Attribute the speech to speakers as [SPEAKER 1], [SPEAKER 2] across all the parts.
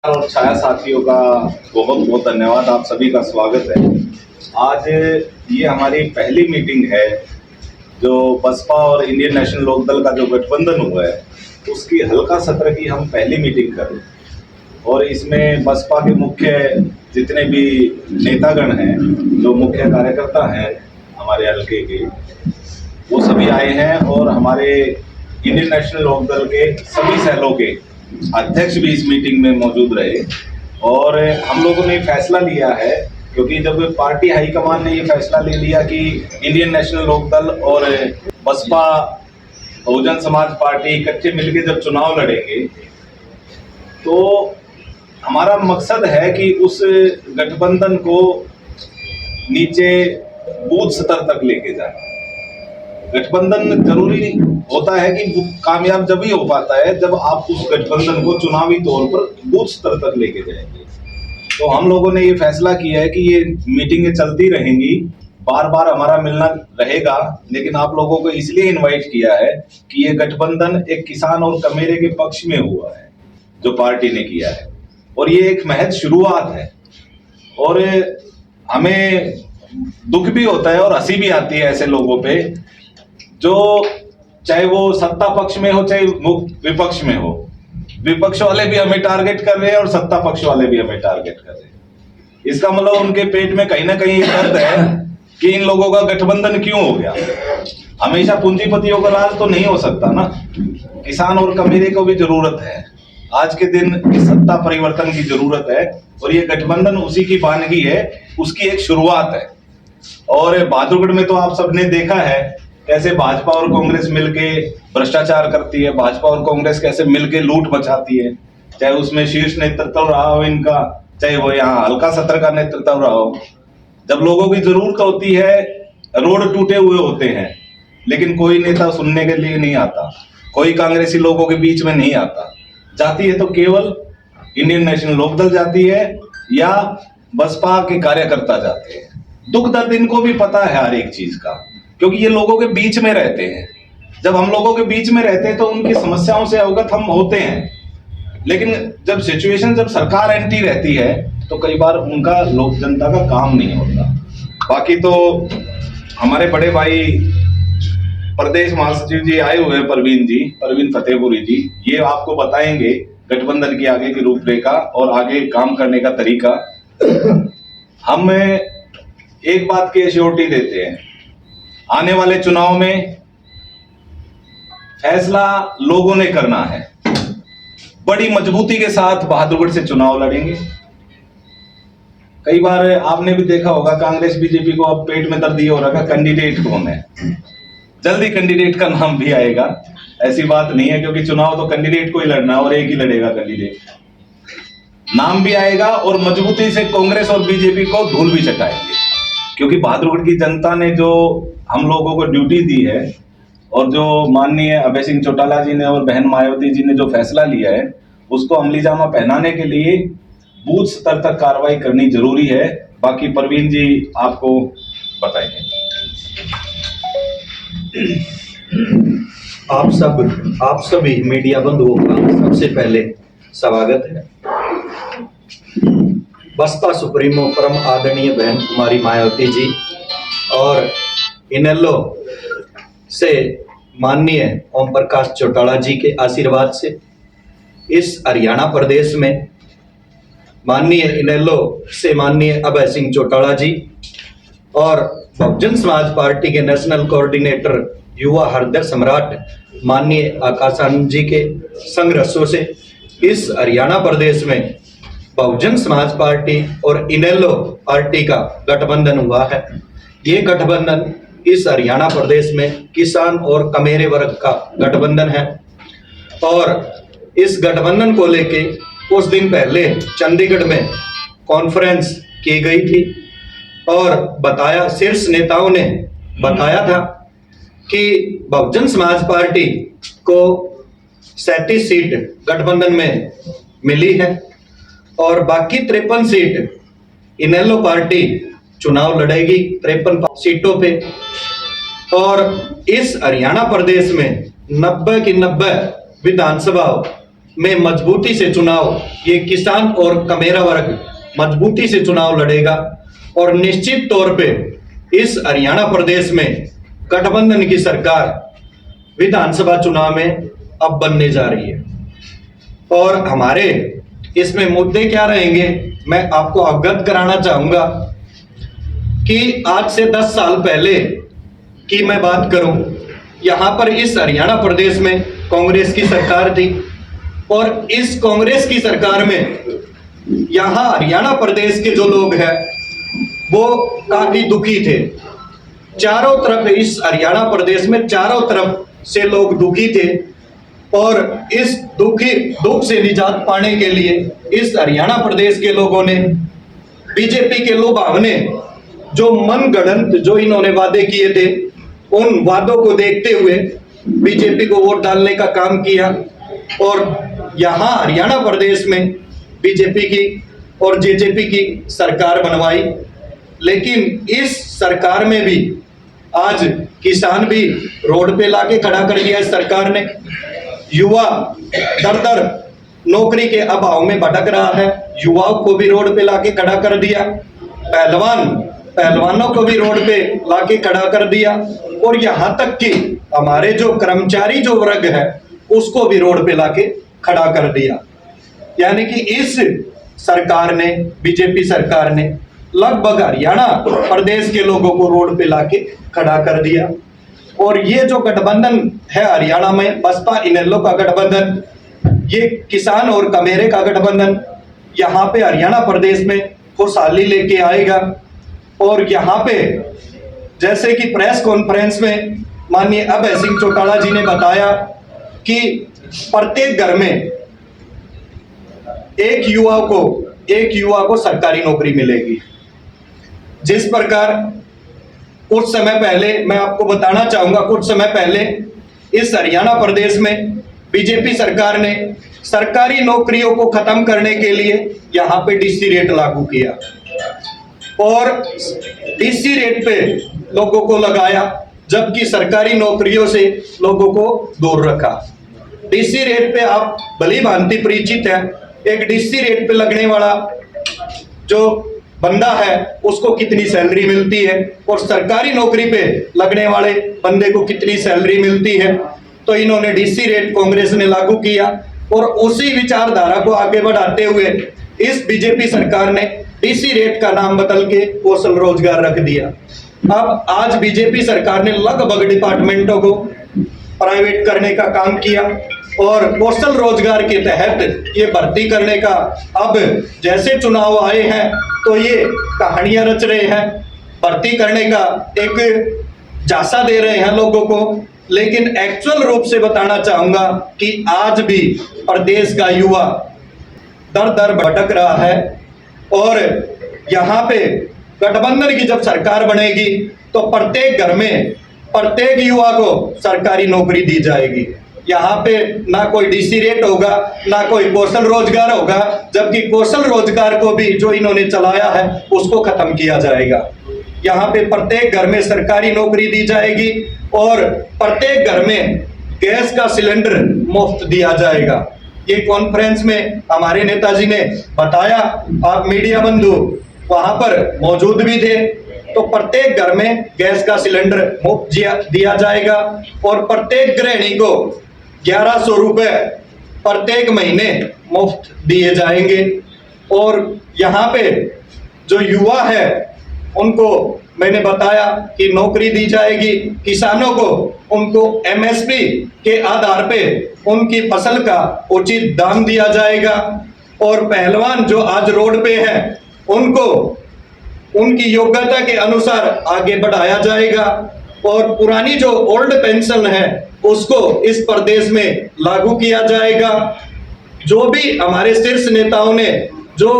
[SPEAKER 1] और छाया साथियों का बहुत बहुत धन्यवाद। आप सभी का स्वागत है। आज ये हमारी पहली मीटिंग है जो बसपा और इंडियन नेशनल लोकदल का जो गठबंधन हुआ है उसकी हल्का सत्र की हम पहली मीटिंग कर रहे हैं। और इसमें बसपा के मुख्य जितने भी नेतागण हैं, जो मुख्य कार्यकर्ता हैं हमारे हल्के के, वो सभी आए हैं। और हमारे इंडियन नेशनल लोकदल के सभी सेलों के अध्यक्ष भी इस मीटिंग में मौजूद रहे। और हम लोगों ने फैसला लिया है, क्योंकि जब पार्टी हाईकमान ने ये फैसला ले लिया कि इंडियन नेशनल लोकदल और बसपा बहुजन समाज पार्टी इकट्ठे मिलकर जब चुनाव लड़ेंगे, तो हमारा मकसद है कि उस गठबंधन को नीचे बूथ स्तर तक लेके जाए। गठबंधन जरूरी होता है कि कामयाब जब ही हो पाता है जब आप उस गठबंधन को चुनावी तौर पर बूथ स्तर तक लेके जाएंगे। तो हम लोगों ने ये फैसला किया है कि ये मीटिंगें चलती रहेंगी, बार बार हमारा मिलना रहेगा। लेकिन आप लोगों को इसलिए इनवाइट किया है कि ये गठबंधन एक किसान और कमेरे के पक्ष में हुआ है जो पार्टी ने किया है, और ये एक महज शुरुआत है। और हमें दुख भी होता है और हंसी भी आती है ऐसे लोगों पे जो, चाहे वो सत्ता पक्ष में हो चाहे विपक्ष में हो, विपक्ष वाले भी हमें टारगेट कर रहे हैं और सत्ता पक्ष वाले भी हमें टारगेट कर रहे हैं। इसका मतलब उनके पेट में कहीं ना कहीं ये दर्द है कि इन लोगों का गठबंधन क्यों हो गया। हमेशा पूंजीपतियों का राज तो नहीं हो सकता ना, किसान और कमेरे को भी जरूरत है। आज के दिन इस सत्ता परिवर्तन की जरूरत है और ये गठबंधन उसी की बानगी है, उसकी एक शुरुआत है। और बहादुरगढ़ में तो आप सबने देखा है कैसे भाजपा और कांग्रेस मिलके भ्रष्टाचार करती है, भाजपा और कांग्रेस कैसे मिलके लूट मचाती है, चाहे उसमें शीर्ष नेतृत्व रहा हो इनका, चाहे वो यहाँ हल्का सत्र का नेतृत्व रहा हो। जब लोगों की जरूरत होती है, रोड टूटे हुए होते हैं, लेकिन कोई नेता सुनने के लिए नहीं आता, कोई कांग्रेसी लोगों के बीच में नहीं आता। जाती है तो केवल इंडियन नेशनल लोकदल जाती है या बसपा के कार्यकर्ता जाते हैं। दुख दर्द इनको भी पता है हर एक चीज का, क्योंकि ये लोगों के बीच में रहते हैं। जब हम लोगों के बीच में रहते हैं तो उनकी समस्याओं से अवगत हम होते हैं। लेकिन जब सरकार एंटी रहती है तो कई बार उनका लोक जनता का काम नहीं होता। बाकी तो हमारे बड़े भाई प्रदेश महासचिव जी आए हुए हैं, परवीन फतेहपुरी जी, ये आपको बताएंगे गठबंधन की आगे की रूपरेखा और आगे काम करने का तरीका। हम एक बात की एश्योरिटी देते हैं, आने वाले चुनाव में फैसला लोगों ने करना है। बड़ी मजबूती के साथ बहादुरगढ़ से चुनाव लड़ेंगे। कई बार आपने भी देखा होगा कांग्रेस बीजेपी को अब पेट में दर्द ये हो रहा है कैंडिडेट कौन है। जल्दी कैंडिडेट का नाम भी आएगा, ऐसी बात नहीं है, क्योंकि चुनाव तो कैंडिडेट को ही लड़ना है और एक ही लड़ेगा कैंडिडेट। नाम भी आएगा और मजबूती से कांग्रेस और बीजेपी को धूल भी चटाएंगे, क्योंकि बहादुरगढ़ की जनता ने जो हम लोगों को ड्यूटी दी है और जो माननीय अभय सिंह चौटाला जी ने और बहन मायावती जी ने जो फैसला लिया है उसको अमली जामा पहनाने के लिए बूथ स्तर तक कार्रवाई करनी जरूरी है। बाकी परवीन जी आपको बताएंगे।
[SPEAKER 2] आप सभी मीडिया बंधुओं का सबसे पहले स्वागत है। बसपा सुप्रीमो परम आदरणीय बहन कुमारी मायावती जी और इनेलो से माननीय ओम प्रकाश चौटाला जी के आशीर्वाद से इस हरियाणा प्रदेश में माननीय इनेलो से माननीय अभय सिंह चौटाला जी और बहुजन समाज पार्टी के नेशनल कोऑर्डिनेटर युवा हृदय सम्राट माननीय आकाश आनंद जी के संघर्षों से इस हरियाणा प्रदेश में बहुजन समाज पार्टी और इनेलो पार्टी का गठबंधन हुआ है। ये गठबंधन इस हरियाणा प्रदेश में किसान और कमेरे वर्ग का गठबंधन है और इस गठबंधन को लेके कुछ दिन पहले चंडीगढ़ में कॉन्फ्रेंस की गई थी और बताया, शीर्ष नेताओं ने बताया था कि बहुजन समाज पार्टी को 37 सीट गठबंधन में मिली है और बाकी 53 सीट इनेलो पार्टी चुनाव लड़ेगी 53 सीटों पे। और इस हरियाणा प्रदेश में 90 की 90 विधानसभा में मजबूती से चुनाव, ये किसान और कमेरा वर्ग मजबूती से चुनाव लड़ेगा और निश्चित तौर पे इस हरियाणा प्रदेश में गठबंधन की सरकार विधानसभा चुनाव में अब बनने जा रही है। और हमारे इसमें मुद्दे क्या रहेंगे, मैं आपको अवगत कराना चाहूंगा कि आज से 10 साल पहले की मैं बात करूं, यहां पर इस हरियाणा प्रदेश में कांग्रेस की सरकार थी और इस कांग्रेस की सरकार में यहां हरियाणा प्रदेश के जो लोग हैं वो काफी दुखी थे। चारों तरफ इस हरियाणा प्रदेश में चारों तरफ से लोग दुखी थे और इस दुख से निजात पाने के लिए इस हरियाणा प्रदेश के लोगों ने बीजेपी के लुभावने जो मनगढ़ंत जो इन्होंने वादे किए थे, उन वादों को देखते हुए बीजेपी को वोट डालने का काम किया और यहाँ हरियाणा प्रदेश में बीजेपी की और जेजेपी की सरकार बनवाई। लेकिन इस सरकार में भी आज किसान भी रोड पे लाके खड़ा कर दिया। इस सरकार ने युवा दर दर नौकरी के अभाव में भटक रहा है, युवाओं को भी रोड पे लाके खड़ा कर दिया, पहलवानों को भी रोड पे लाके खड़ा कर दिया और यहाँ तक कि हमारे जो कर्मचारी जो वर्ग है उसको भी रोड पे लाके खड़ा कर दिया। यानी कि इस सरकार ने, बीजेपी सरकार ने लगभग हरियाणा प्रदेश के लोगों को रोड पे लाके खड़ा कर दिया। और ये जो गठबंधन है हरियाणा में, बसपा इनेलो का गठबंधन, ये किसान और कमेरे का गठबंधन यहाँ पे हरियाणा प्रदेश में खुशहाली लेके आएगा। और यहाँ पे जैसे कि प्रेस कॉन्फ्रेंस में माननीय अभय सिंह चौटाला जी ने बताया कि प्रत्येक घर में एक युवा को सरकारी नौकरी मिलेगी। जिस प्रकार कुछ समय पहले, मैं आपको बताना चाहूंगा, कुछ समय पहले इस हरियाणा प्रदेश में बीजेपी सरकार ने सरकारी नौकरियों को खत्म करने के लिए यहाँ पे डीसी रेट लागू किया और डीसी रेट पे लोगों को लगाया, जबकि सरकारी नौकरियों से लोगों को दूर रखा। डीसी रेट पे आप भली भांति परिचित है, एक डीसी रेट पे लगने वाला जो बंदा है उसको कितनी सैलरी मिलती है और सरकारी नौकरी पे लगने वाले बंदे को कितनी सैलरी मिलती है। तो इन्होंने डीसी रेट कांग्रेस ने लागू किया और उसी विचारधारा को आगे बढ़ाते हुए इस बीजेपी सरकार ने डीसी रेट का नाम बदल के कौशल रोजगार रख दिया। अब आज बीजेपी सरकार ने लगभग डिपार्टमेंटों को प्राइवेट करने का काम किया और कौशल रोजगार के तहत ये भर्ती करने का, अब जैसे चुनाव आए हैं तो ये कहानियां रच रहे हैं, भर्ती करने का एक झांसा दे रहे हैं लोगों को। लेकिन एक्चुअल रूप से बताना चाहूंगा कि आज भी प्रदेश का युवा दर दर भटक रहा है और यहाँ पे गठबंधन की जब सरकार बनेगी तो प्रत्येक घर में प्रत्येक युवा को सरकारी नौकरी दी जाएगी। यहाँ पे ना कोई डीसी रेट होगा, ना कोई कौशल रोजगार होगा, जबकि कौशल रोजगार को भी जो इन्होंने चलाया है उसको खत्म किया जाएगा। यहाँ पे प्रत्येक घर में सरकारी नौकरी दी जाएगी और प्रत्येक घर में गैस का सिलेंडर मुफ्त दिया जाएगा। ये कॉन्फ्रेंस में हमारे नेताजी ने बताया, आप मीडिया बंधु वहां पर मौजूद भी थे। तो प्रत्येक घर में गैस का सिलेंडर मुफ्त दिया जाएगा और प्रत्येक गृहिणी को 1100 रुपए प्रत्येक महीने मुफ्त दिए जाएंगे। और यहाँ पे जो युवा है उनको मैंने बताया कि नौकरी दी जाएगी, किसानों को उनको एमएसपी के आधार पे उनकी फसल का उचित दाम दिया जाएगा और पहलवान जो आज रोड पे हैं उनको उनकी योग्यता के अनुसार आगे बढ़ाया जाएगा और पुरानी जो ओल्ड पेंशन है उसको इस प्रदेश में लागू किया जाएगा। जो भी हमारे शीर्ष नेताओं ने जो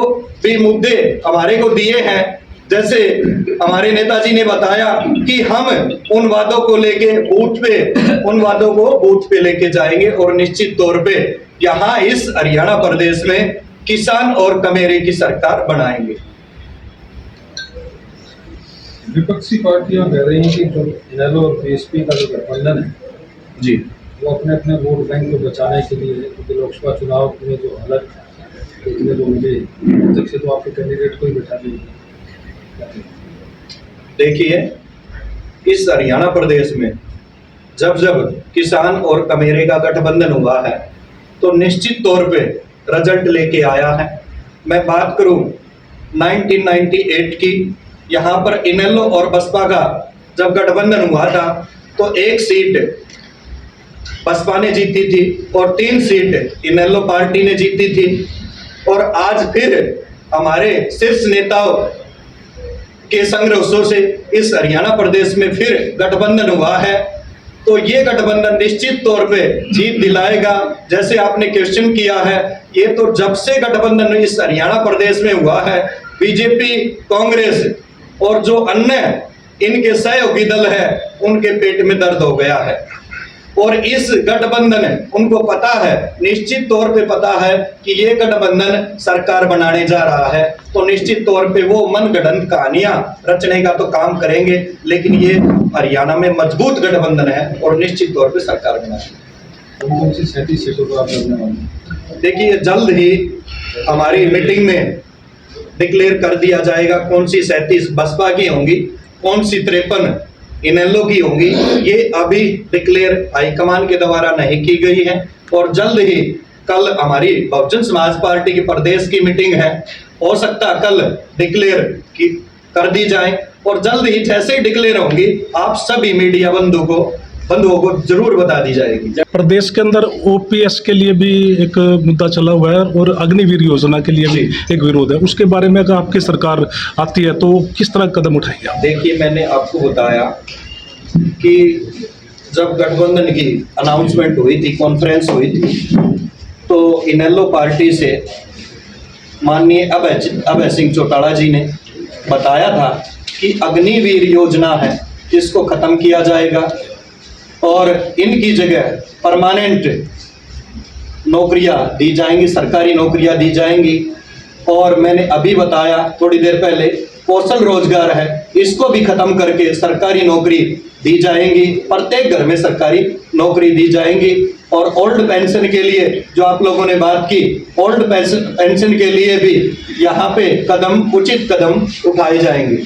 [SPEAKER 2] भी मुद्दे हमारे को दिए हैं, जैसे हमारे नेताजी ने बताया कि हम उन वादों को लेके उन वादों को बूथ पे लेके जाएंगे और निश्चित तौर पे यहाँ इस हरियाणा प्रदेश में किसान और कमेरे की सरकार बनाएंगे।
[SPEAKER 3] विपक्षी पार्टियां कह रही हैं कि जो इनेलो और बीएसपी का जो गठबंधन है
[SPEAKER 2] जी,
[SPEAKER 3] वो अपने अपने वोट बैंक को बचाने के लिए, क्योंकि लोकसभा चुनाव में जो हालत देखने को मिली, तब से तो आपके कैंडिडेट को ही बैठा दिया।
[SPEAKER 2] देखिए, इस हरियाणा प्रदेश में जब जब किसान और कमेरे का गठबंधन हुआ है तो निश्चित तौर पे रिजल्ट लेके आया है। मैं बात करूं 1998 की, यहाँ पर इनेलो और बसपा का जब गठबंधन हुआ था तो 1 सीट बसपा ने जीती थी और 3 सीट इनेलो पार्टी ने जीती थी। और आज फिर हमारे शीर्ष नेताओं के संघर्षों से इस हरियाणा प्रदेश में फिर गठबंधन हुआ है, तो ये गठबंधन निश्चित तौर पे जीत दिलाएगा। जैसे आपने क्वेश्चन किया है, ये तो जब से गठबंधन इस हरियाणा प्रदेश में हुआ है, बीजेपी, कांग्रेस और जो अन्य इनके सहयोगी दल है, उनके पेट में दर्द हो गया है। और इस गठबंधन उनको पता है, निश्चित तौर पे पता है कि ये गठबंधन सरकार बनाने जा रहा है, तो निश्चित तौर पे वो मनगढ़ंत कहानियां रचने का तो काम करेंगे, लेकिन ये हरियाणा में मजबूत गठबंधन है और निश्चित तौर पे सरकार बनाएगी।
[SPEAKER 3] कौन सी 37 सीटों पर आप लड़ने वाले हैं?
[SPEAKER 2] देखिए, जल्द ही हमारी मीटिंग में डिक्लेयर कर दिया जाएगा कौन सी 37 बसपा की होंगी, कौन सी 53 इनेलो की होंगी। ये अभी डिक्लेयर हाईकमान के द्वारा नहीं की गई है और जल्द ही कल हमारी बहुजन समाज पार्टी की प्रदेश की मीटिंग है, हो सकता है कल डिक्लेयर कर दी जाए और जल्द ही जैसे ही डिक्लेयर होंगी आप सभी मीडिया बंधुओं को जरूर बता दी जाएगी।
[SPEAKER 4] प्रदेश के अंदर ओपीएस के लिए भी एक मुद्दा चला हुआ है और अग्निवीर योजना के लिए भी एक विरोध है, उसके बारे में अगर आपकी सरकार आती है तो किस तरह कदम उठाएंगे आप?
[SPEAKER 2] देखिए, मैंने आपको बताया कि जब गठबंधन की अनाउंसमेंट हुई थी, कॉन्फ्रेंस हुई थी, तो इनेलो पार्टी से माननीय अभय सिंह चौटाला जी ने बताया था कि अग्निवीर योजना है, इसको खत्म किया जाएगा और इनकी जगह परमानेंट नौकरियां दी जाएंगी, सरकारी नौकरियां दी जाएंगी। और मैंने अभी बताया थोड़ी देर पहले, कौशल रोजगार है, इसको भी खत्म करके सरकारी नौकरी दी जाएंगी, प्रत्येक घर में सरकारी नौकरी दी जाएंगी। और ओल्ड पेंशन के लिए जो आप लोगों ने बात की, ओल्ड पेंशन के लिए भी यहाँ पे उचित कदम उठाए जाएंगे।